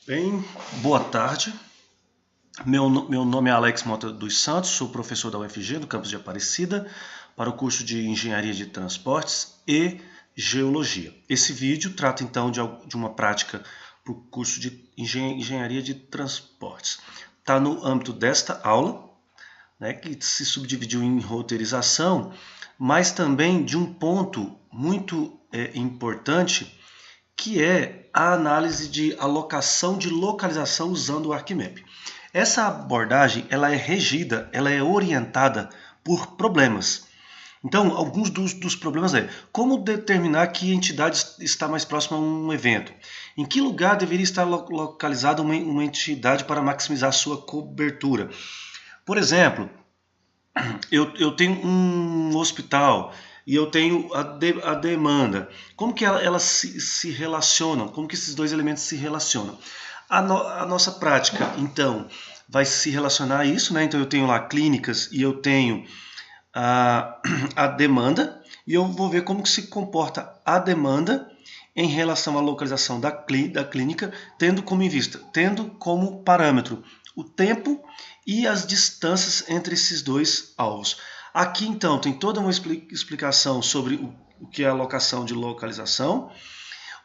Bem, boa tarde. Meu nome é Alex Mota dos Santos, sou professor da UFG, do campus de Aparecida, para o curso de Engenharia de Transportes e Geologia. Esse vídeo trata então de uma prática para o curso de Engenharia de Transportes. Está no âmbito desta aula, né, que se subdividiu em roteirização, mas também de um ponto muito importante, que é a análise de alocação de localização usando o ArcMap. Essa abordagem ela é regida, ela é orientada por problemas. Então, alguns dos problemas é como determinar que entidade está mais próxima a um evento. Em que lugar deveria estar localizada uma entidade para maximizar sua cobertura? Por exemplo, eu tenho um hospital e eu tenho a demanda. Como que elas se relacionam? Como que esses dois elementos se relacionam? A nossa prática, então, vai se relacionar a isso, né? Então eu tenho lá clínicas e eu tenho a demanda, e eu vou ver como que se comporta a demanda em relação à localização da clínica, tendo como parâmetro o tempo e as distâncias entre esses dois alvos. Aqui então tem toda uma explicação sobre o que é a alocação de localização,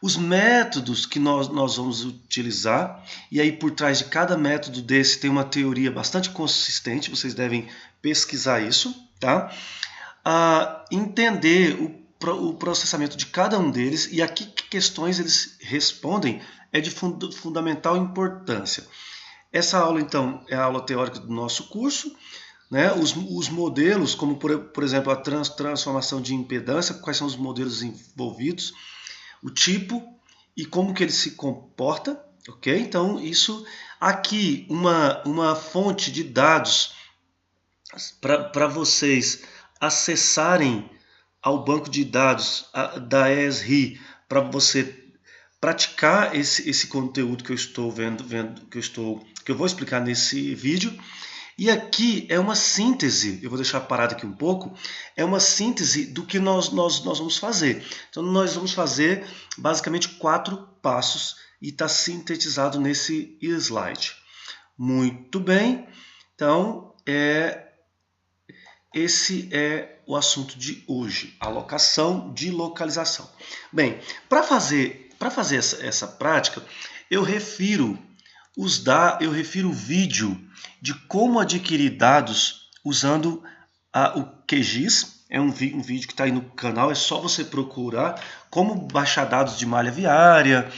os métodos que nós vamos utilizar, e aí por trás de cada método desse tem uma teoria bastante consistente, vocês devem pesquisar isso, tá? Entender o processamento de cada um deles e a que questões eles respondem é de fundamental importância. Essa aula, então, é a aula teórica do nosso curso, né? Os modelos, como por exemplo a transformação de impedância, quais são os modelos envolvidos, o tipo e como que ele se comporta, ok? Então, isso aqui, uma fonte de dados para vocês acessarem ao banco de dados da ESRI, para você praticar esse conteúdo que eu estou que eu vou explicar nesse vídeo. E aqui é uma síntese, eu vou deixar parado aqui um pouco, é uma síntese do que nós vamos fazer. Então nós vamos fazer basicamente 4 passos e está sintetizado nesse slide. Muito bem, então esse é o assunto de hoje, alocação de localização. Bem, para fazer essa prática, eu refiro o vídeo de como adquirir dados usando o QGIS. É um vídeo que está aí no canal, é só você procurar como baixar dados de malha viária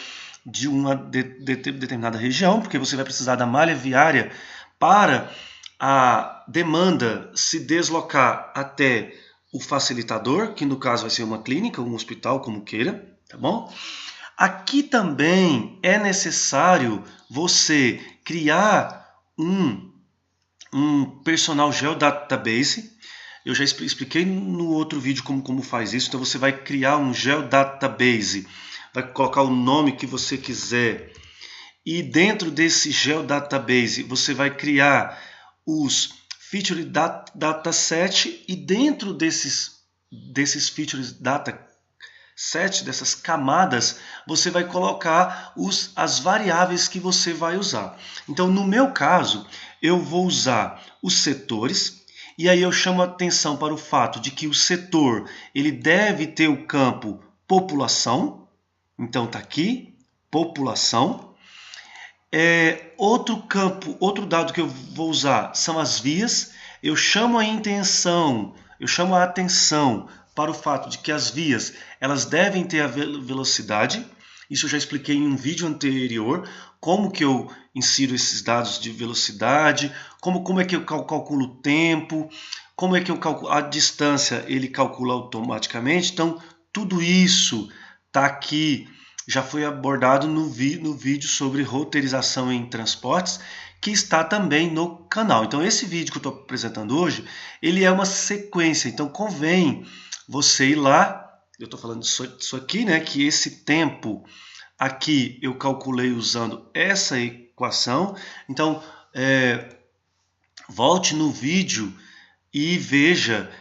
de uma determinada região, porque você vai precisar da malha viária para a demanda se deslocar até o facilitador, que no caso vai ser uma clínica, um hospital, como queira, tá bom? Aqui também é necessário você criar um personal geodatabase. Eu já expliquei no outro vídeo como faz isso. Então você vai criar um geodatabase, vai colocar o nome que você quiser. E dentro desse geodatabase você vai criar os feature dataset, e dentro desses features dataset, dessas camadas, você vai colocar as variáveis que você vai usar. Então, no meu caso, eu vou usar os setores, e aí eu chamo a atenção para o fato de que o setor ele deve ter o campo população. Então está aqui, população. Outro dado que eu vou usar são as vias. Eu chamo a atenção para o fato de que as vias elas devem ter a velocidade. Isso eu já expliquei em um vídeo anterior, como que eu insiro esses dados de velocidade, como é que eu calculo o tempo, como é que eu calculo a distância, ele calcula automaticamente. Então, tudo isso está aqui, já foi abordado no vídeo sobre roteirização em transportes, que está também no canal. Então, esse vídeo que eu estou apresentando hoje, ele é uma sequência, então convém você ir lá. Eu estou falando disso aqui, né? Que esse tempo aqui eu calculei usando essa equação. Então, volte no vídeo e veja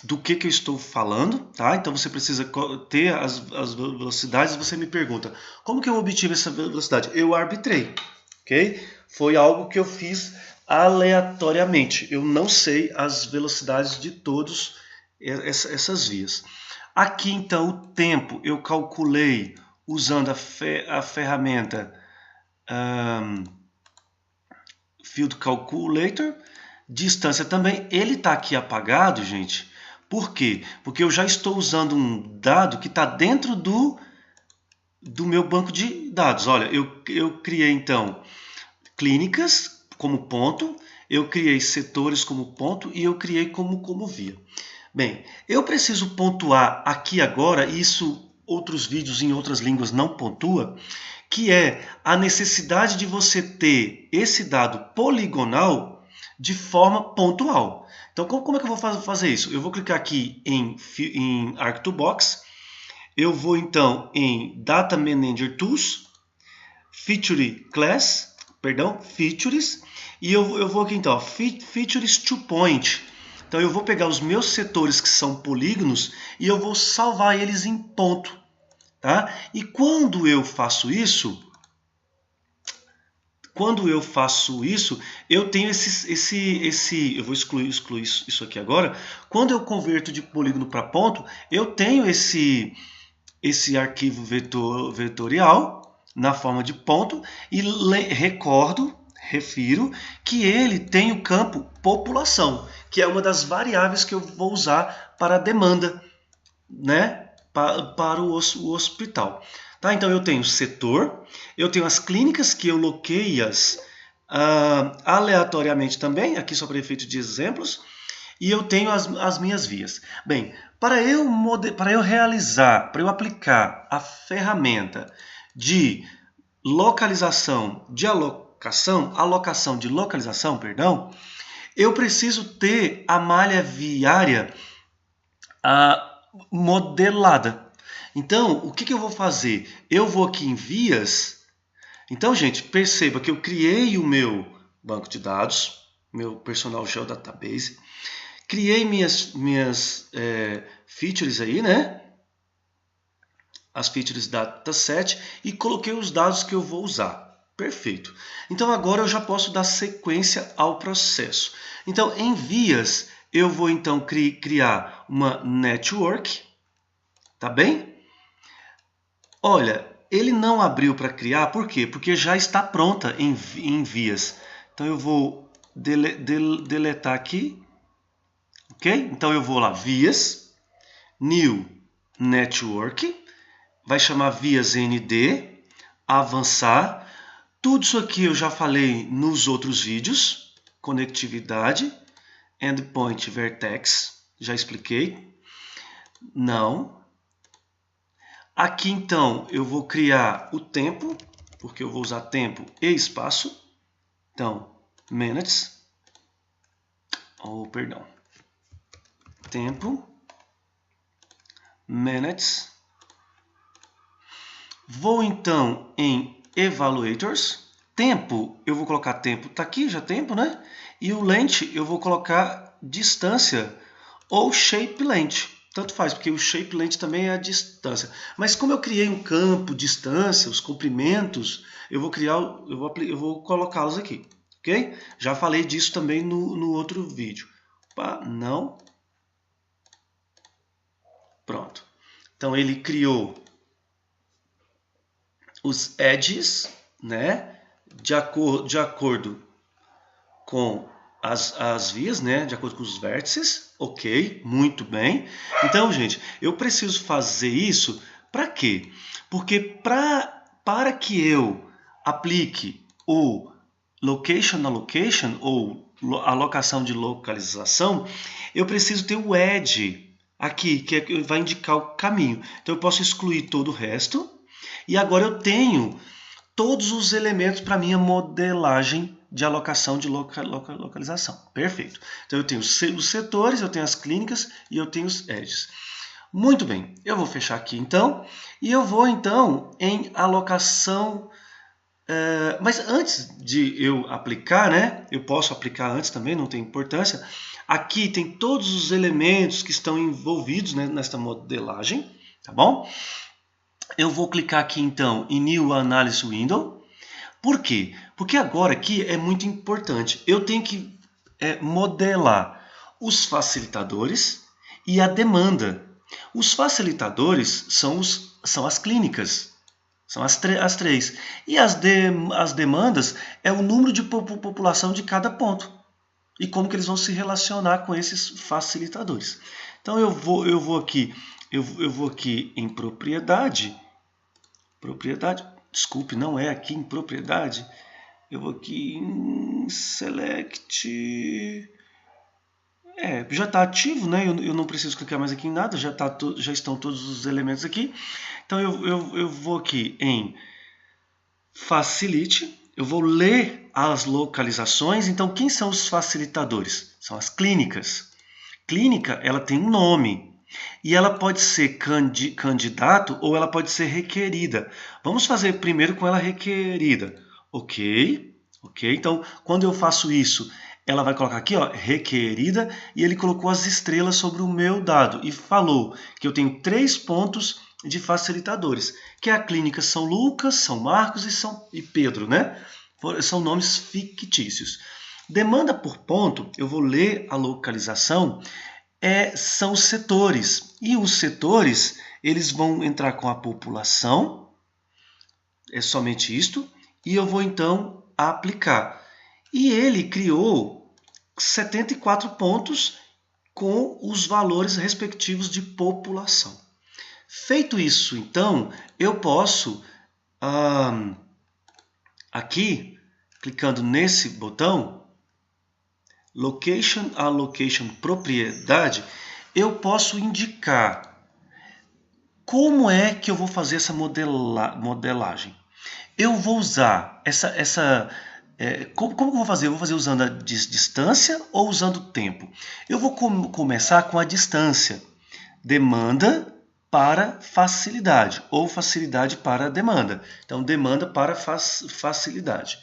do que eu estou falando, tá? Então você precisa ter as velocidades. Você me pergunta, como que eu obtive essa velocidade? Eu arbitrei, ok? Foi algo que eu fiz aleatoriamente. Eu não sei as velocidades de todas essas vias. Aqui então o tempo eu calculei usando a ferramenta Field Calculator. Distância também, ele está aqui apagado, gente. Por quê? Porque eu já estou usando um dado que está dentro do meu banco de dados. Olha, eu criei então clínicas como ponto, eu criei setores como ponto e eu criei como via. Bem, eu preciso pontuar aqui agora, isso outros vídeos em outras línguas não pontua, que é a necessidade de você ter esse dado poligonal de forma pontual. Então, como é que eu vou fazer isso? Eu vou clicar aqui em Arc2Box, eu vou então em Data Manager Tools, Features, e eu vou aqui então, Features to Point. Então eu vou pegar os meus setores que são polígonos e eu vou salvar eles em ponto. Tá? E quando eu faço isso, eu tenho eu vou excluir isso aqui agora. Quando eu converto de polígono para ponto, eu tenho esse arquivo vetorial na forma de ponto e refiro que ele tem o campo população, que é uma das variáveis que eu vou usar para a demanda, né, para o hospital. Tá? Então eu tenho o setor, eu tenho as clínicas que eu loquei-as aleatoriamente também, aqui só para efeito de exemplos, e eu tenho as minhas vias. Bem, para eu aplicar a ferramenta de alocação de localização, perdão, eu preciso ter a malha viária modelada. Então, o que eu vou fazer? Eu vou aqui em vias. Então, gente, perceba que eu criei o meu banco de dados, meu Personal Geodatabase, criei minhas features aí, né? As features dataset e coloquei os dados que eu vou usar. Perfeito. Então agora eu já posso dar sequência ao processo. Então em vias eu vou então criar uma network, tá bem? Olha, ele não abriu para criar, por quê? Porque já está pronta em vias. Então eu vou deletar aqui, ok? Então eu vou lá, vias, new network, vai chamar vias ND, avançar. Tudo isso aqui eu já falei nos outros vídeos, conectividade, endpoint vertex, já expliquei. Não. Aqui então eu vou criar o tempo, porque eu vou usar tempo e espaço. Então, minutes, tempo, minutes. Vou então em evaluators, tempo, eu vou colocar tempo, tá aqui já tempo, né? E o length eu vou colocar distância ou shape length, tanto faz, porque o shape length também é a distância. Mas como eu criei um campo, distância, os comprimentos, eu vou colocá-los aqui, ok? Já falei disso também no outro vídeo. Opa, não. Pronto. Então ele criou os edges, né, de acordo com as vias, né, de acordo com os vértices, ok, muito bem. Então, gente, eu preciso fazer isso para quê? Porque para que eu aplique o location allocation, ou alocação de localização, eu preciso ter o edge aqui, que vai indicar o caminho. Então, eu posso excluir todo o resto. E agora eu tenho todos os elementos para minha modelagem de alocação de localização. Perfeito. Então eu tenho os setores, eu tenho as clínicas e eu tenho os edges. Muito bem. Eu vou fechar aqui então. E eu vou então em alocação Mas antes de eu aplicar, né? Eu posso aplicar antes também, não tem importância. Aqui tem todos os elementos que estão envolvidos, né, nesta modelagem, tá bom? Eu vou clicar aqui então em New Analysis Window. Por quê? Porque agora aqui é muito importante. Eu tenho que modelar os facilitadores e a demanda. Os facilitadores são as clínicas. São as três. E as demandas é o número de população de cada ponto. E como que eles vão se relacionar com esses facilitadores. Então eu vou aqui em propriedade. Desculpe, não é aqui em propriedade. Eu vou aqui em select. Já está ativo, né? Eu não preciso clicar mais aqui em nada, já estão todos os elementos aqui. Então eu vou aqui em Facilite, eu vou ler as localizações. Então quem são os facilitadores? São as clínicas. Clínica, ela tem um nome e ela pode ser candidato ou ela pode ser requerida. Vamos fazer primeiro com ela requerida. Ok. Então quando eu faço isso, ela vai colocar aqui, ó, requerida, e ele colocou as estrelas sobre o meu dado e falou que eu tenho 3 pontos de facilitadores, que é a clínica São Lucas, São Marcos e Pedro, né? São nomes fictícios. Demanda por ponto, eu vou ler a localização, são os setores. E os setores, eles vão entrar com a população, é somente isto, e eu vou então aplicar. E ele criou 74 pontos com os valores respectivos de população. Feito isso, então, eu posso, aqui, clicando nesse botão, Location, Allocation, Propriedade, eu posso indicar como é que eu vou fazer essa modelagem. Eu vou usar como eu vou fazer? Eu vou fazer usando a distância ou usando o tempo? Eu vou começar com a distância. Demanda para facilidade ou facilidade para demanda. Então, demanda para facilidade.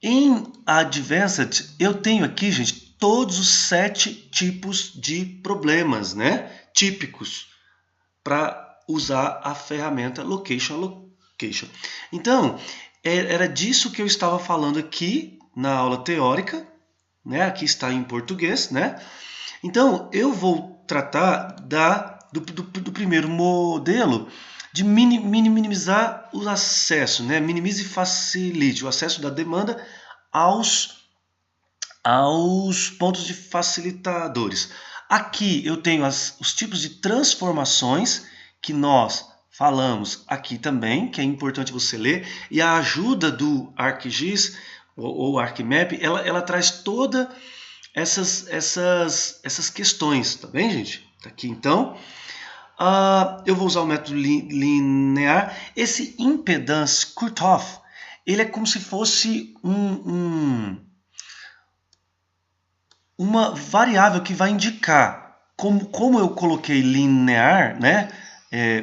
Em Advanced, eu tenho aqui, gente, todos os 7 tipos de problemas, né, típicos para usar a ferramenta Location. Então, era disso que eu estava falando aqui na aula teórica, né? Aqui está em português, né? Então, eu vou tratar do primeiro modelo de minimizar o acesso, né? Minimize e facilite o acesso da demanda aos pontos de facilitadores. Aqui eu tenho os tipos de transformações que nós falamos aqui também, que é importante você ler, e a ajuda do ArcGIS ou ArcMap, ela traz todas essas questões, tá bem, gente? Tá aqui então. Eu vou usar o método linear. Esse impedance cutoff, ele é como se fosse uma variável que vai indicar como eu coloquei linear, né?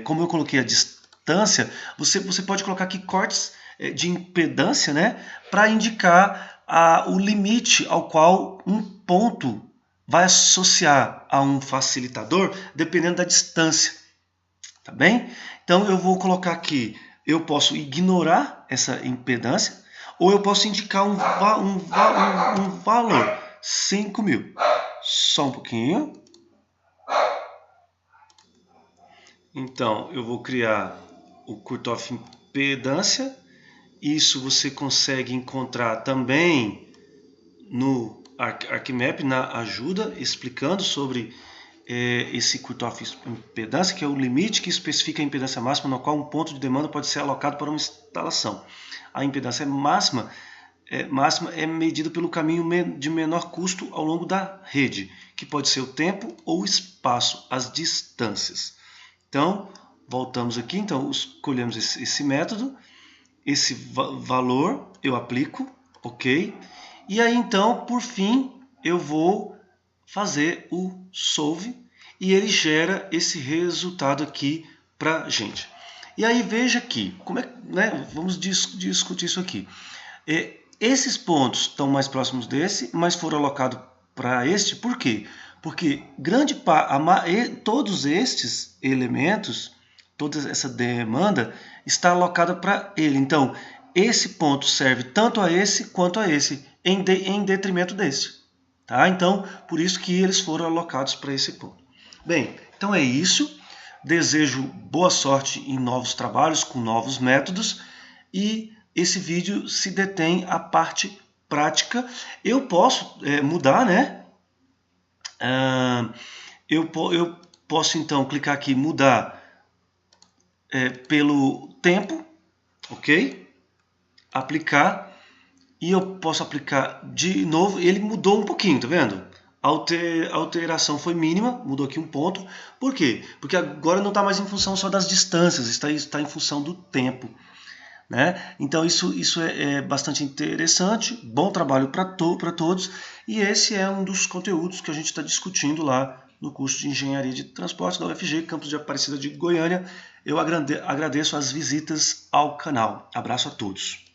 Como eu coloquei a distância, você pode colocar aqui cortes de impedância, né, para indicar o limite ao qual um ponto vai associar a um facilitador, dependendo da distância. Tá bem? Então eu vou colocar aqui, eu posso ignorar essa impedância, ou eu posso indicar um valor, 5.000. Só um pouquinho. Então, eu vou criar o cutoff impedância. Isso você consegue encontrar também no ArcMap, na ajuda, explicando sobre esse cutoff impedância, que é o limite que especifica a impedância máxima no qual um ponto de demanda pode ser alocado para uma instalação. A impedância máxima é medida pelo caminho de menor custo ao longo da rede, que pode ser o tempo ou o espaço, as distâncias. Então, voltamos aqui, então escolhemos esse método, esse valor eu aplico, ok? E aí então, por fim, eu vou fazer o solve e ele gera esse resultado aqui para a gente. E aí veja aqui, como é, né, vamos discutir isso aqui. Esses pontos estão mais próximos desse, mas foram alocados para este, por quê? Porque todos estes elementos, toda essa demanda está alocada para ele. Então, esse ponto serve tanto a esse quanto a esse, em detrimento desse. Tá? Então, por isso que eles foram alocados para esse ponto. Bem, então é isso. Desejo boa sorte em novos trabalhos, com novos métodos. E esse vídeo se detém à parte prática. Eu posso mudar, né? Eu posso então clicar aqui, mudar pelo tempo, ok? Aplicar, e eu posso aplicar de novo. Ele mudou um pouquinho, tá vendo? A alteração foi mínima, mudou aqui um ponto. Por quê? Porque agora não está mais em função só das distâncias, está em função do tempo. Né? Então isso é bastante interessante, bom trabalho para todos, e esse é um dos conteúdos que a gente está discutindo lá no curso de Engenharia de Transportes da UFG, campus de Aparecida de Goiânia. Eu agradeço as visitas ao canal. Abraço a todos.